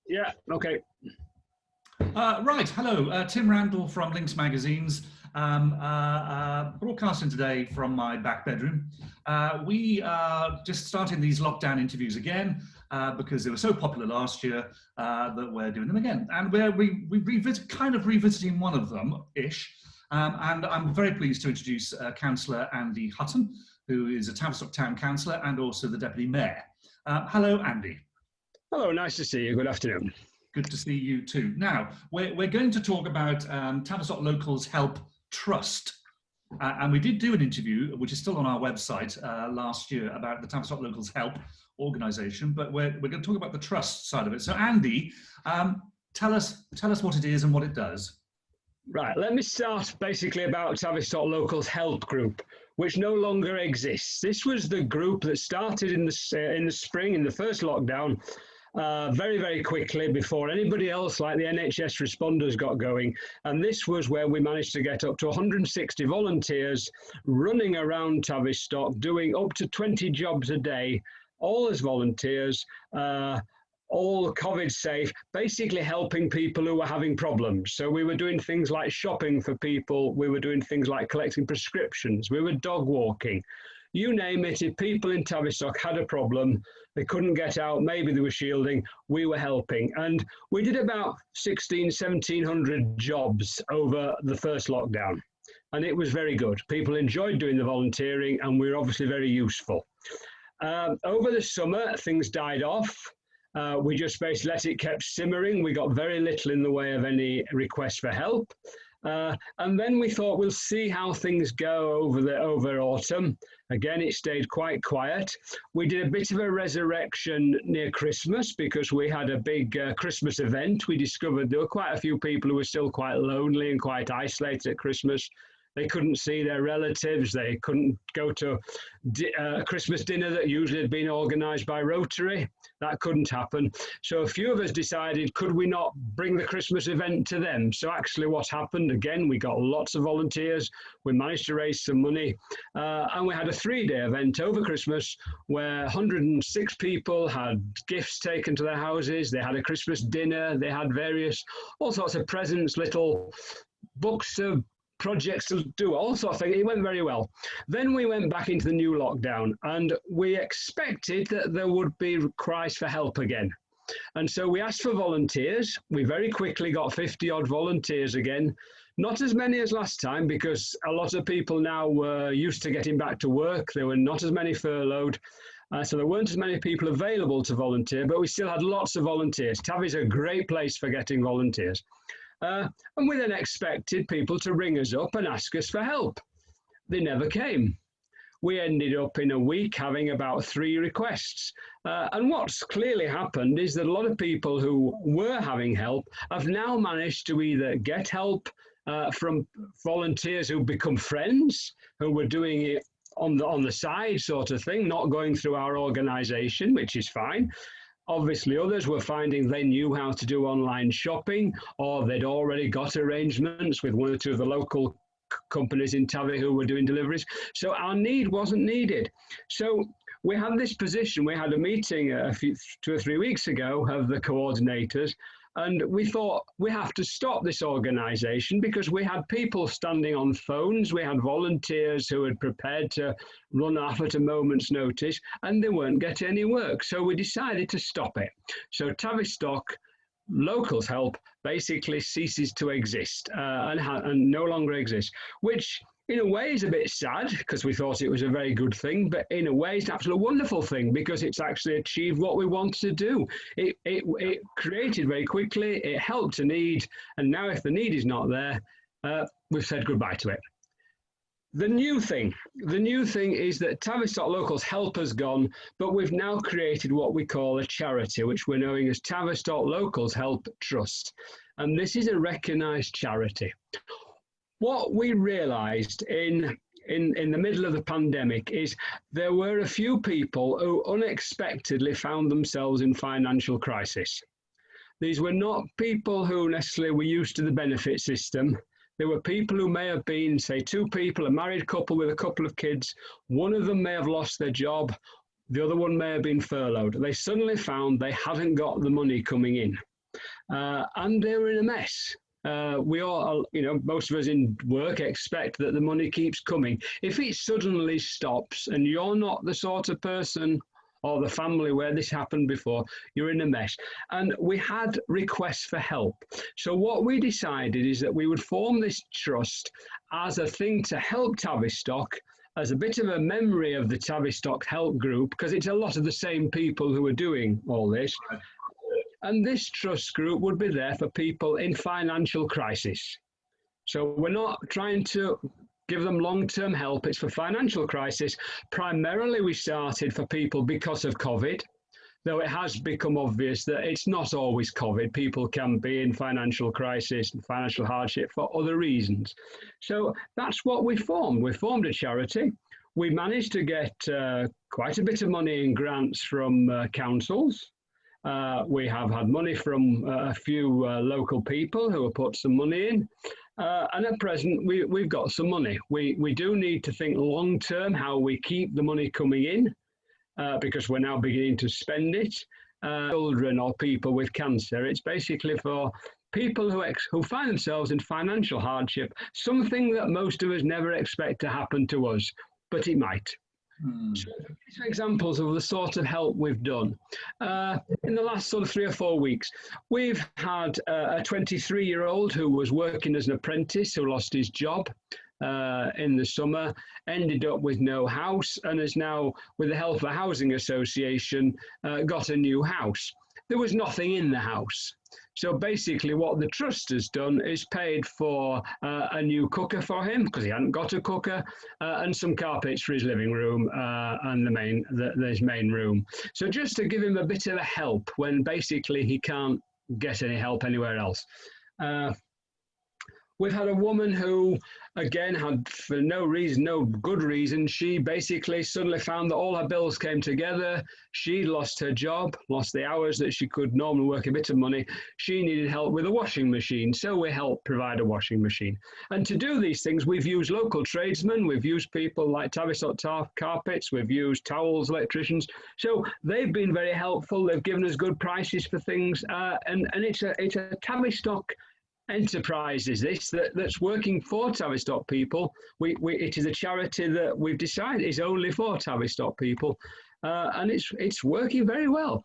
Yeah, okay. Right, hello, Tim Randell from Links Magazines, broadcasting today from my back bedroom. We are just starting these lockdown interviews again because they were so popular last year that we're doing them again. And we're revisiting one of them-ish. And I'm very pleased to introduce Councillor Andy Hutton, who is a Tavistock Town Councillor and also the Deputy Mayor. Hello, Andy. Hello, nice to see you. Good afternoon. Good to see you too. Now, we're going to talk about Tavistock Locals Help Trust. And we did do an interview, which is still on our website last year, about the Tavistock Locals Help organisation, but we're going to talk about the trust side of it. So Andy, tell us what it is and what it does. Right, let me start basically about Tavistock Locals Help Group, which no longer exists. This was the group that started in the spring, in the first lockdown, very, very quickly before anybody else like the NHS responders got going. And this was where we managed to get up to 160 volunteers running around Tavistock, doing up to 20 jobs a day, all as volunteers, all COVID safe, basically helping people who were having problems. So we were doing things like shopping for people. We were doing things like collecting prescriptions. We were dog walking. You name it, if people in Tavistock had a problem, they couldn't get out, maybe they were shielding, we were helping. And we did about 1,700 jobs over the first lockdown. And it was very good. People enjoyed doing the volunteering and we were obviously very useful. Over the summer, things died off. We just basically let it keep simmering. We got very little in the way of any requests for help. And then we thought we'll see how things go over autumn. Again, it stayed quite quiet. We did a bit of a resurrection near Christmas because we had a big Christmas event. We discovered there were quite a few people who were still quite lonely and quite isolated at Christmas. They couldn't see their relatives. They couldn't go to a Christmas dinner that usually had been organised by Rotary. That couldn't happen. So a few of us decided, could we not bring the Christmas event to them? So actually what happened, again, we got lots of volunteers. We managed to raise some money. And we had a 3-day event over Christmas where 106 people had gifts taken to their houses. They had a Christmas dinner. They had all sorts of presents, little books of projects to do, all sorts of things. It went very well. Then we went back into the new lockdown and we expected that there would be cries for help again. And so we asked for volunteers. We very quickly got 50 odd volunteers again. Not as many as last time because a lot of people now were used to getting back to work. There were not as many furloughed. So there weren't as many people available to volunteer, but we still had lots of volunteers. Tav is a great place for getting volunteers. And we then expected people to ring us up and ask us for help. They never came. We ended up in a week having about 3 requests. And what's clearly happened is that a lot of people who were having help have now managed to either get help from volunteers who become friends, who were doing it on the side sort of thing, not going through our organisation, which is fine. Obviously, others were finding they knew how to do online shopping, or they'd already got arrangements with 1 or 2 of the local companies in Tavi who were doing deliveries. So our need wasn't needed. So we had this position. We had a meeting 2 or 3 weeks ago of the coordinators, and we thought we have to stop this organisation because we had people standing on phones. We had volunteers who had prepared to run off at a moment's notice and they weren't getting any work. So we decided to stop it. So Tavistock Locals Help basically ceases to exist and no longer exists, which in a way is a bit sad because we thought it was a very good thing, but in a way it's an absolute wonderful thing because it's actually achieved what we wanted to do. It created very quickly, it helped a need, and now if the need is not there, we've said goodbye to it. The new thing is that Tavistock Locals Help has gone, but we've now created what we call a charity, which we're knowing as Tavistock Locals Help Trust. And this is a recognised charity. What we realised in the middle of the pandemic is there were a few people who unexpectedly found themselves in financial crisis. These were not people who necessarily were used to the benefit system. There were people who may have been, say, 2 people, a married couple with a couple of kids. One of them may have lost their job. The other one may have been furloughed. They suddenly found they hadn't got the money coming in. and they were in a mess. We all, most of us in work expect that the money keeps coming. If it suddenly stops and you're not the sort of person or the family where this happened before, you're in a mess. And we had requests for help. So what we decided is that we would form this trust as a thing to help Tavistock, as a bit of a memory of the Tavistock Help Group, because it's a lot of the same people who are doing all this. And this trust group would be there for people in financial crisis. So we're not trying to give them long-term help. It's for financial crisis. Primarily, we started for people because of COVID, though it has become obvious that it's not always COVID. People can be in financial crisis and financial hardship for other reasons. So that's what we formed. We formed a charity. We managed to get quite a bit of money in grants from councils. We have had money from a few local people who have put some money in. And at present, we've got some money. We do need to think long term how we keep the money coming in, because we're now beginning to spend it. Children or people with cancer, it's basically for people who find themselves in financial hardship, something that most of us never expect to happen to us, but it might. So these are examples of the sort of help we've done. In the last sort of 3 or 4 weeks, we've had a 23-year-old who was working as an apprentice who lost his job in the summer, ended up with no house, and has now, with the help of a housing association, got a new house. There was nothing in the house. So basically what the trust has done is paid for a new cooker for him, because he hadn't got a cooker, and some carpets for his living room and his main room. So just to give him a bit of a help when basically he can't get any help anywhere else. We've had a woman who, again, had for no reason, no good reason, she basically suddenly found that all her bills came together. She lost her job, lost the hours that she could normally work a bit of money. She needed help with a washing machine, so we helped provide a washing machine. And to do these things, we've used local tradesmen, we've used people like Tavistock Carpets, we've used towels, electricians. So they've been very helpful. They've given us good prices for things, and it's a Tavistock enterprise is this that's working for Tavistock people. It is a charity that we've decided is only for Tavistock people, and it's working very well.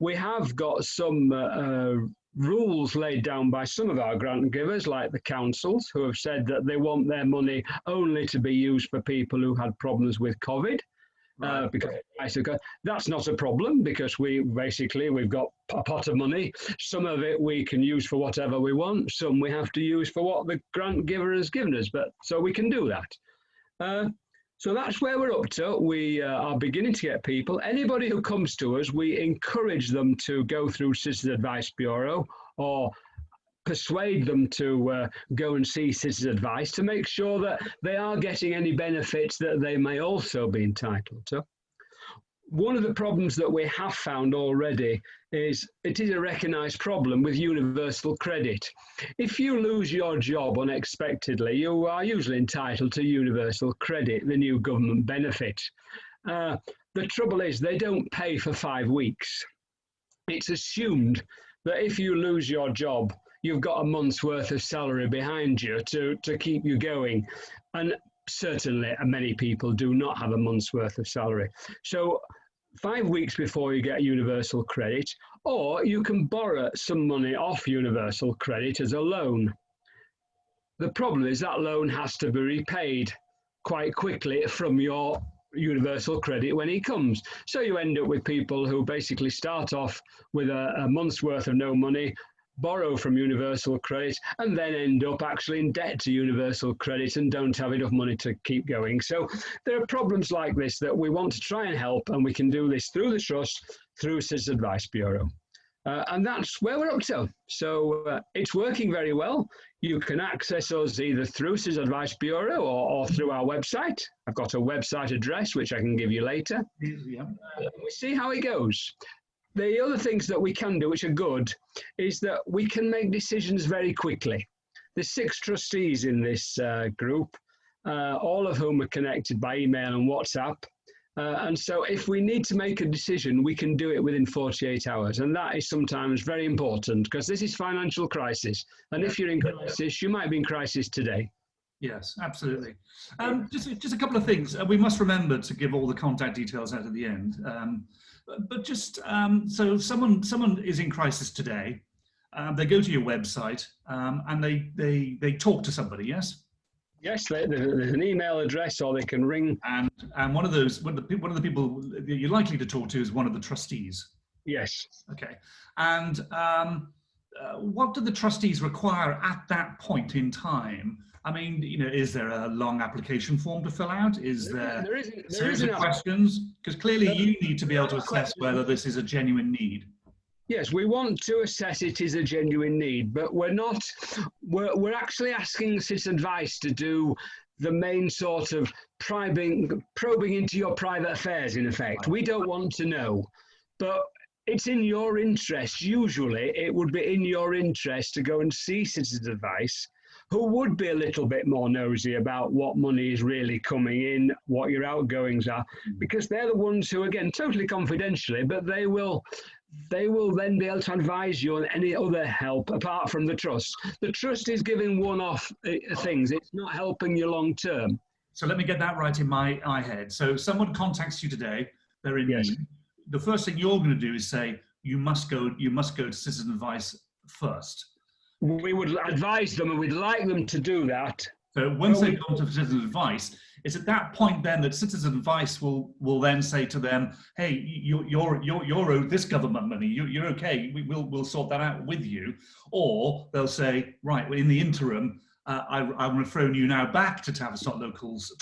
We have got some rules laid down by some of our grant givers, like the councils, who have said that they want their money only to be used for people who had problems with COVID. Because that's not a problem, because we've got a pot of money. Some of it we can use for whatever we want. Some we have to use for what the grant giver has given us. But so we can do that. So that's where we're up to. We are beginning to get people. Anybody who comes to us, we encourage them to go through Citizens Advice Bureau or persuade them to go and see Citizens Advice to make sure that they are getting any benefits that they may also be entitled to. One of the problems that we have found already is it is a recognised problem with universal credit. If you lose your job unexpectedly, you are usually entitled to universal credit, the new government benefit. The trouble is they don't pay for 5 weeks. It's assumed that if you lose your job, you've got a month's worth of salary behind you to keep you going. And certainly many people do not have a month's worth of salary. So 5 weeks before you get universal credit, or you can borrow some money off universal credit as a loan. The problem is that loan has to be repaid quite quickly from your universal credit when it comes. So you end up with people who basically start off with a month's worth of no money, borrow from universal credit, and then end up actually in debt to universal credit and don't have enough money to keep going. So there are problems like this that we want to try and help, and we can do this through the trust, through Citizens Advice Bureau. And that's where we're up to. So it's working very well. You can access us either through Citizens Advice Bureau or through our website. I've got a website address, which I can give you later. Yeah. We see how it goes. The other things that we can do, which are good, is that we can make decisions very quickly. There's 6 trustees in this group, all of whom are connected by email and WhatsApp. And so if we need to make a decision, we can do it within 48 hours. And that is sometimes very important because this is financial crisis. And if you're in crisis, you might be in crisis today. Yes, absolutely. Just a couple of things. We must remember to give all the contact details out at the end. But just so someone is in crisis today, they go to your website and they talk to somebody. Yes. Yes, there's an email address, or they can ring. And one of the people that you're likely to talk to is one of the trustees. Yes. Okay. And what do the trustees require at that point in time? I mean, is there a long application form to fill out? Is there a series of questions? Because clearly you need to be able to assess whether this is a genuine need. Yes, we want to assess it is a genuine need, but we're actually asking Citizen Advice to do the main sort of probing into your private affairs, in effect. We don't want to know, but it's in your interest. Usually it would be in your interest to go and see Citizen Advice, who would be a little bit more nosy about what money is really coming in, what your outgoings are, because they're the ones who, again, totally confidentially, but they will then be able to advise you on any other help apart from the trust. The trust is giving one-off things. It's not helping you long-term. So let me get that right in my head. So someone contacts you today, they're in need. The first thing you're going to do is say, you must go to Citizen Advice first. We would advise them, and we'd like them to do that. So once they've gone to Citizen Advice, it's at that point then that Citizen Advice will then say to them, "Hey, you're owed this government money. You're okay. We'll sort that out with you." Or they'll say, "Right, well, in the interim, I'm referring you now back to Tavistock Locals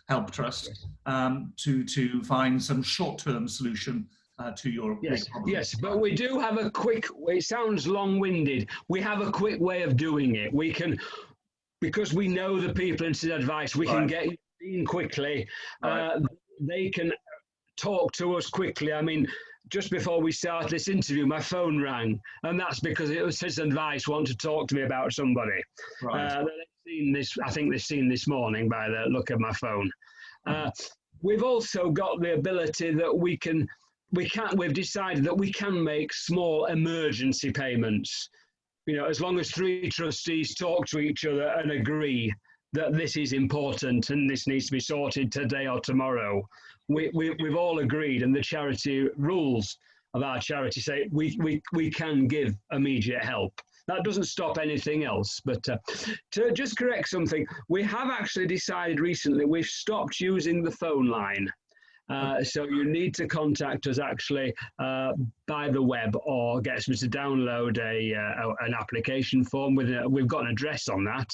Help Trust to find some short-term solution." To your problem. Yes, but we do have a quick. It sounds long-winded. We have a quick way of doing it. We can, because we know the people in Citizen Advice. We can get in quickly. They can talk to us quickly. I mean, just before we started this interview, my phone rang, and that's because it was Citizen Advice want to talk to me about somebody. They've seen this. I think they've seen this morning by the look of my phone. We've also got the ability that we've decided that we can make small emergency payments, as long as 3 trustees talk to each other and agree that this is important and this needs to be sorted today or tomorrow. We've all agreed, and the charity rules of our charity say we can give immediate help. That doesn't stop anything else. But to just correct something, we have actually decided recently we've stopped using the phone line. So you need to contact us actually by the web, or get us to download an application form we've got an address on that,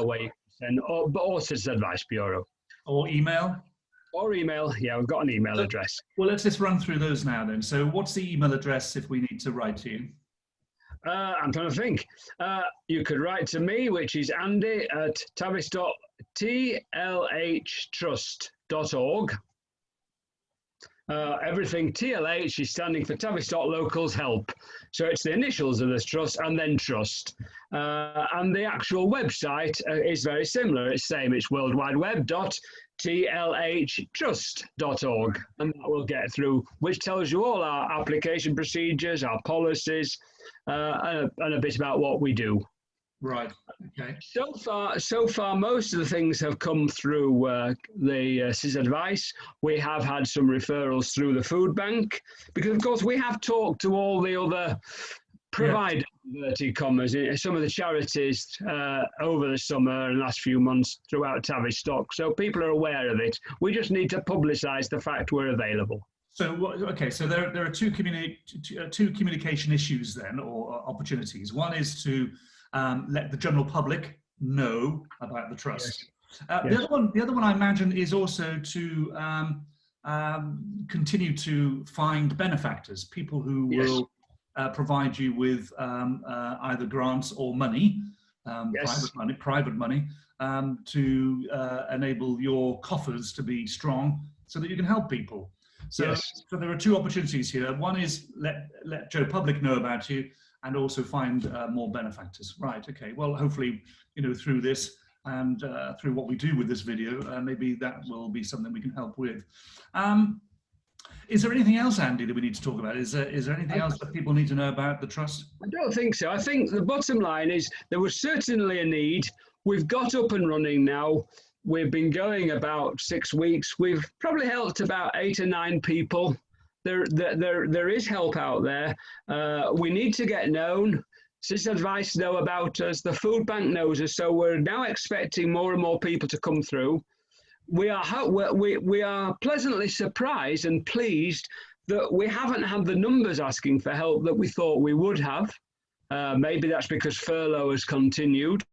where you can send, or Citizen Advice Bureau. Or email? Or email, yeah, we've got an email address. Well, let's just run through those now then. So what's the email address if we need to write to you? I'm trying to think. You could write to me, which is Andy at Tavistock TLHtrust.org. Everything TLH is standing for Tavistock Locals Help. So it's the initials of this trust and then trust. And the actual website is very similar. It's the same. It's worldwideweb.tlhtrust.org. And that will get through, which tells you all our application procedures, our policies, and a bit about what we do. Right. Okay. So far, most of the things have come through the Citizen Advice. We have had some referrals through the food bank, because of course we have talked to all the other providers, inverted commas, some of the charities over the summer and last few months throughout Tavistock. So people are aware of it. We just need to publicise the fact we're available. So okay, so there are two communication issues then, or opportunities. One is to let the general public know about the trust. The other one I imagine is also to continue to find benefactors, people who will provide you with either grants or money, private money, to enable your coffers to be strong so that you can help people. So there are two opportunities here. One is let Joe Public know about you, and also find more benefactors. Right. Okay. Well, hopefully, through this, and through what we do with this video, maybe that will be something we can help with. Is there anything else, Andy, that we need to talk about? Is there anything else that people need to know about the Trust? I don't think so. I think the bottom line is there was certainly a need. We've got up and running now. We've been going about 6 weeks. We've probably helped about 8 or 9 people. There is help out there. We need to get known. Citizen Advice know about us. The food bank knows us. So we're now expecting more and more people to come through. We are pleasantly surprised and pleased that we haven't had the numbers asking for help that we thought we would have. Maybe that's because furlough has continued.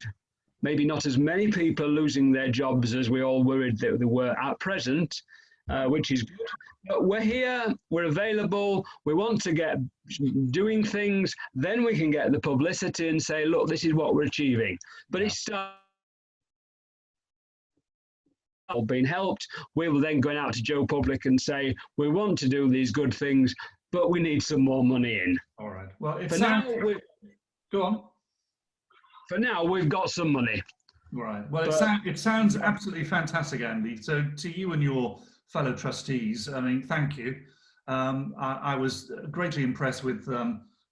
Maybe not as many people losing their jobs as we all worried that they were at present, which is good. But we're here, we're available, we want to get doing things, then we can get the publicity and say, look, this is what we're achieving. But it's been helped. We will then go out to Joe Public and say, we want to do these good things, but we need some more money in. All right. Well, go on. For now, we've got some money. Right. Well, it sounds absolutely fantastic, Andy. So to you and your fellow trustees, I mean, thank you. I was greatly impressed with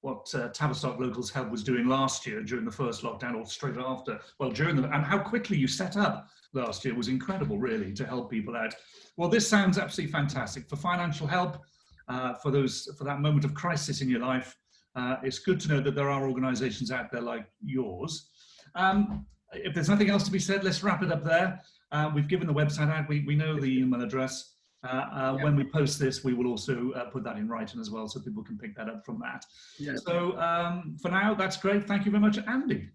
what Tavistock Locals Help was doing last year during the first lockdown, or straight after. Well, and how quickly you set up last year was incredible, really, to help people out. Well, this sounds absolutely fantastic. For financial help, for that moment of crisis in your life, it's good to know that there are organisations out there like yours. If there's nothing else to be said, let's wrap it up there. We've given the website out. We know the email address. When we post this, we will also put that in writing as well, so people can pick that up from that. Yeah. So for now, that's great. Thank you very much, Andy.